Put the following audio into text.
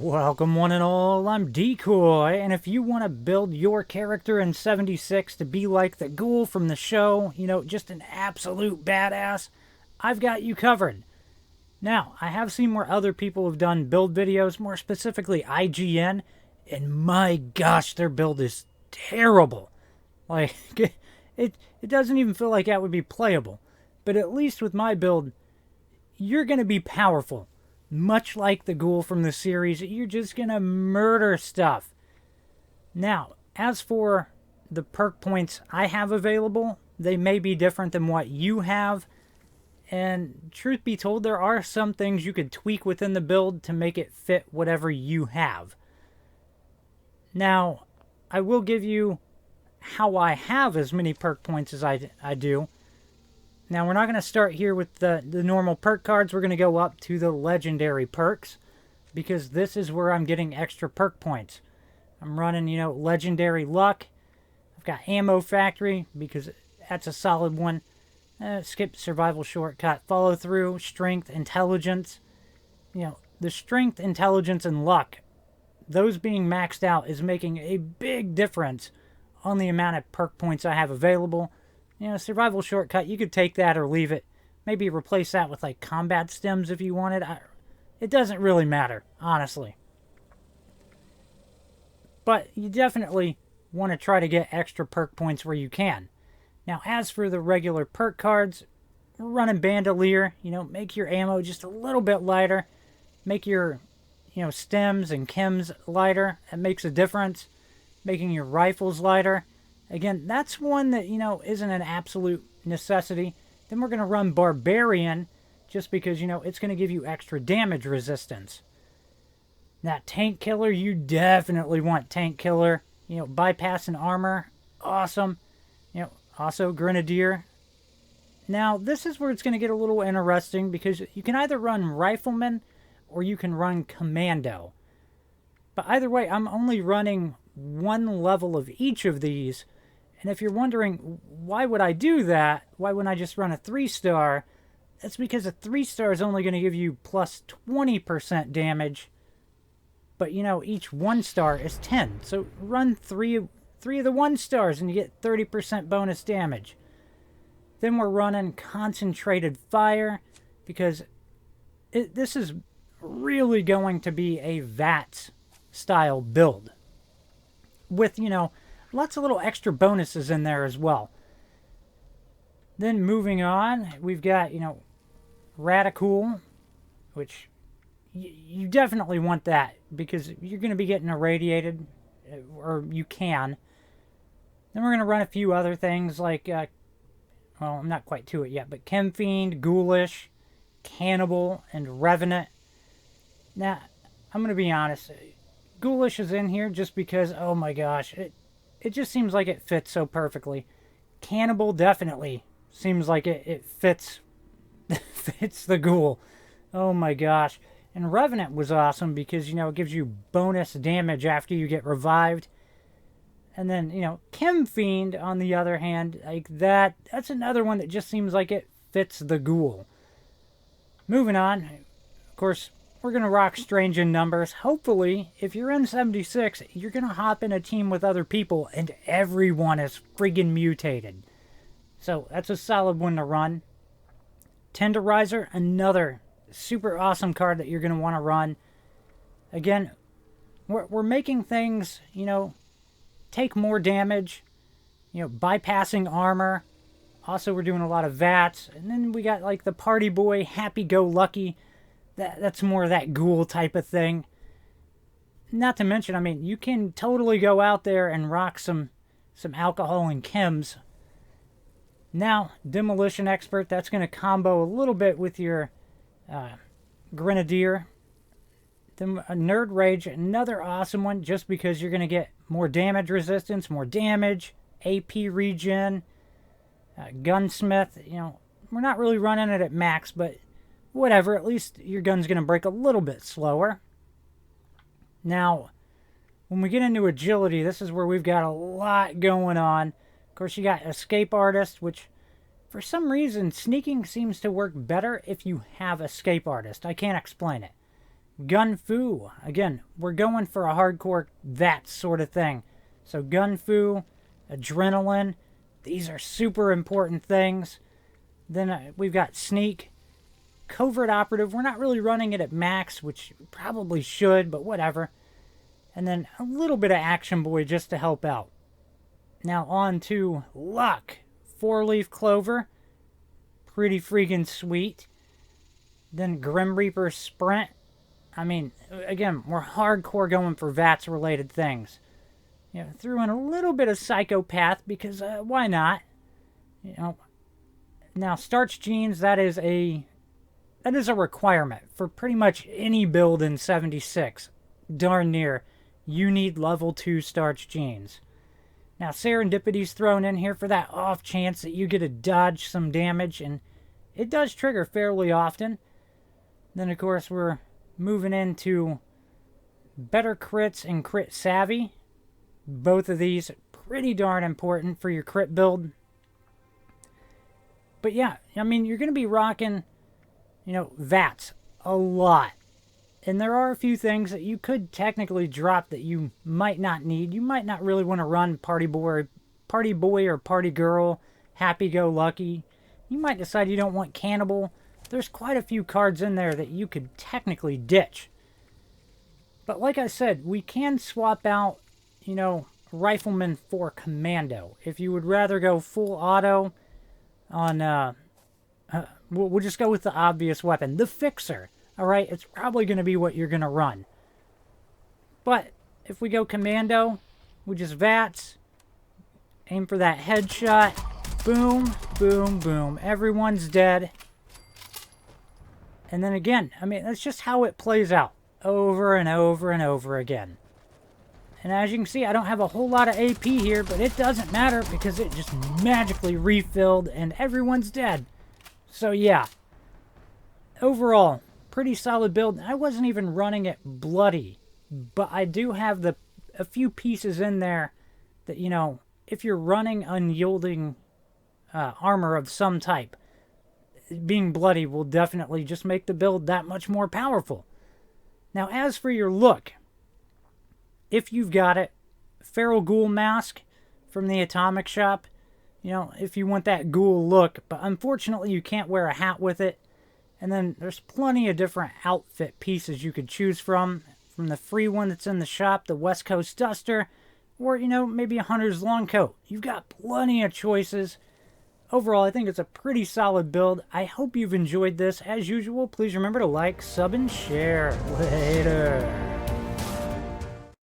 Welcome one and all, I'm Decoy, and if you want to build your character in 76 to be like the ghoul from the show, just an absolute badass, I've got you covered. Now, I have seen where other people have done build videos, more specifically IGN, and my gosh, their build is terrible. Like, it doesn't even feel like that would be playable. But at least with my build, you're going to be powerful. Much like the ghoul from the series, you're just going to murder stuff. Now, as for the perk points I have available, they may be different than what you have. And truth be told, there are some things you could tweak within the build to make it fit whatever you have. Now, I will give you how I have as many perk points as I do. Now, we're not going to start here with the normal perk cards. We're going to go up to the legendary perks, because this is where I'm getting extra perk points. I'm running, legendary luck. I've got ammo factory, because that's a solid one. Skip survival shortcut. Follow through, strength, intelligence. The strength, intelligence, and luck, those being maxed out is making a big difference on the amount of perk points I have available. Survival shortcut, you could take that or leave it. Maybe replace that with, like, combat stems if you wanted. It doesn't really matter, honestly. But you definitely want to try to get extra perk points where you can. Now, as for the regular perk cards, we're running Bandolier. Make your ammo just a little bit lighter. Make your, stems and chems lighter. It makes a difference. Making your rifles lighter. Again, that's one that, isn't an absolute necessity. Then we're going to run Barbarian, just because, it's going to give you extra damage resistance. Now, Tank Killer, you definitely want Tank Killer. Bypass and armor, awesome. Also Grenadier. Now, this is where it's going to get a little interesting, because you can either run Rifleman or you can run Commando. But either way, I'm only running one level of each of these. And if you're wondering, why would I do that? Why wouldn't I just run a 3-star? That's because a 3-star is only going to give you plus 20% damage. But, each 1-star is 10. So run three of the 1-stars and you get 30% bonus damage. Then we're running Concentrated Fire, because this is really going to be a Vats style build. With, lots of little extra bonuses in there as well. Then moving on, we've got, Radical, which you definitely want that, because you're going to be getting irradiated, or you can. Then we're going to run a few other things like, well, I'm not quite to it yet, but Chemfiend, Ghoulish, Cannibal, and Revenant. Now, I'm going to be honest, Ghoulish is in here just because, oh my gosh, it just seems like it fits so perfectly. Cannibal definitely seems like it fits fits the ghoul. Oh my gosh. And Revenant was awesome because, it gives you bonus damage after you get revived. And then, Chemfiend, on the other hand, like that's another one that just seems like it fits the ghoul. Moving on, of course, we're going to rock Strange in Numbers. Hopefully, if you're in 76, you're going to hop in a team with other people and everyone is friggin' mutated. So, that's a solid one to run. Tenderizer, another super awesome card that you're going to want to run. Again, we're making things, take more damage, bypassing armor. Also, we're doing a lot of Vats. And then we got, like, the Party Boy, Happy-Go-Lucky. That's more of that ghoul type of thing. Not to mention, you can totally go out there and rock some alcohol and chems. Now, Demolition Expert, that's going to combo a little bit with your Grenadier. Then Nerd Rage, another awesome one, just because you're going to get more damage resistance, more damage, AP regen, Gunsmith. We're not really running it at max, but whatever, at least your gun's going to break a little bit slower. Now, when we get into agility, this is where we've got a lot going on. Of course, you got Escape Artist, which for some reason, sneaking seems to work better if you have Escape Artist. I can't explain it. Gun Fu. Again, we're going for a hardcore Vats sort of thing. So Gun Fu, Adrenaline, these are super important things. Then we've got Sneak. Covert Operative, we're not really running it at max, which probably should, but whatever. And then a little bit of Action Boy just to help out. Now on to Luck. 4-leaf Clover. Pretty freaking sweet. Then Grim Reaper Sprint. I mean, again, we're hardcore going for Vats related things. You know, threw in a little bit of Psychopath because why not? You know. Now Starch Jeans, that is a requirement for pretty much any build in 76. Darn near. You need level 2 Starch Jeans. Now Serendipity's thrown in here for that off chance that you get to dodge some damage, and it does trigger fairly often. Then of course we're moving into Better Crits and Crit Savvy. Both of these pretty darn important for your crit build. But yeah, I mean, you're going to be rocking, you know, Vats a lot. And there are a few things that you could technically drop that you might not need. You might not really want to run Party Boy or Party Girl, Happy Go Lucky. You might decide you don't want Cannibal. There's quite a few cards in there that you could technically ditch. But like I said, we can swap out, you know, Rifleman for Commando. If you would rather go full auto on, we'll just go with the obvious weapon, the Fixer. Alright, it's probably going to be what you're going to run. But if we go Commando, we just Vats, aim for that headshot, boom, boom, boom. Everyone's dead. And then again, I mean, that's just how it plays out over and over and over again. And as you can see, I don't have a whole lot of AP here, but it doesn't matter because it just magically refilled and everyone's dead. So yeah, overall, pretty solid build. I wasn't even running it bloody, but I do have a few pieces in there that, you know, if you're running unyielding armor of some type, being bloody will definitely just make the build that much more powerful. Now, as for your look, if you've got it, Feral Ghoul mask from the Atomic Shop, you know, if you want that ghoul look, but unfortunately you can't wear a hat with it. And then there's plenty of different outfit pieces you could choose from the free one that's in the shop, the West Coast Duster, or, you know, maybe a Hunter's Long Coat. You've got plenty of choices. Overall, I think it's a pretty solid build. I hope you've enjoyed this. As usual, please remember to like, sub, and share. Later.